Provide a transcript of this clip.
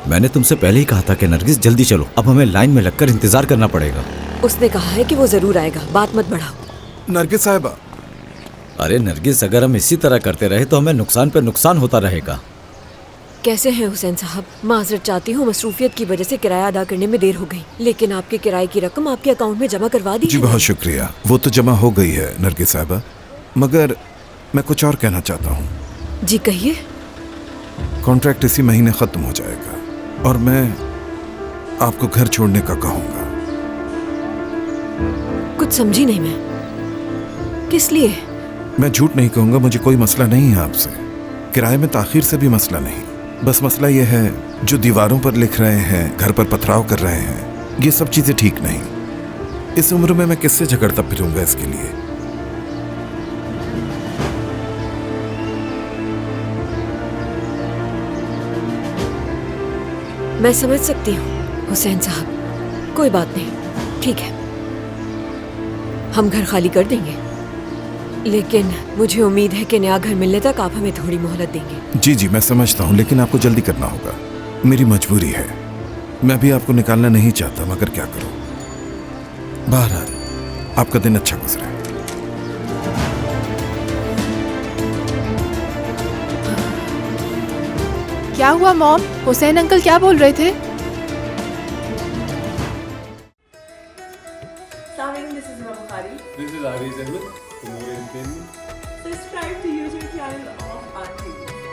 मैंने तुमसे पहले ही कहा था कि नरगिस जल्दी चलो, अब हमें लाइन में लगकर इंतजार करना पड़ेगा। उसने कहा है कि वो जरूर आएगा, बात मत बढ़ाओ। नरगिस साहिबा। अरे नरगिस, अगर हम इसी तरह करते रहे तो हमें नुकसान पे नुकसान होता रहेगा। कैसे हैं हुसैन साहब? माजरत चाहती हूँ, मसरूफियत की वजह से किराया अदा करने में देर हो गई, लेकिन आपके किराए की रकम आपके अकाउंट में जमा करवा दी जी है। बहुत शुक्रिया, वो तो जमा हो गई है नरगिस साहिबा, मगर मैं कुछ और कहना चाहता हूँ। जी कहिए। कॉन्ट्रैक्ट इसी महीने खत्म हो जाएगा और मैं आपको घर छोड़ने का कहूँगा। कुछ समझी नहीं मैं, किस लिए? मैं झूठ नहीं कहूँगा, मुझे कोई मसला नहीं है आपसे, किराए में ताखीर से भी मसला नहीं, बस मसला ये है जो दीवारों पर लिख रहे हैं, घर पर पथराव कर रहे हैं, ये सब चीजें ठीक नहीं। इस उम्र में मैं किससे झगड़ता फिरूंगा इसके लिए? मैं समझ सकती हूँ हुसैन साहब, कोई बात नहीं, ठीक है, हम घर खाली कर देंगे, लेकिन मुझे उम्मीद है कि नया घर मिलने तक आप हमें थोड़ी मोहलत देंगे। जी जी मैं समझता हूँ, लेकिन आपको जल्दी करना होगा, मेरी मजबूरी है। मैं भी आपको निकालना नहीं चाहता, मगर क्या करूँ। बहरहाल आपका दिन अच्छा गुजरे। क्या हुआ मॉम? हुसैन अंकल क्या बोल रहे थे? This is Imam Bukhari. This is Aris Ahmed, for more entertainment. Subscribe to YouTube channel of Auntie.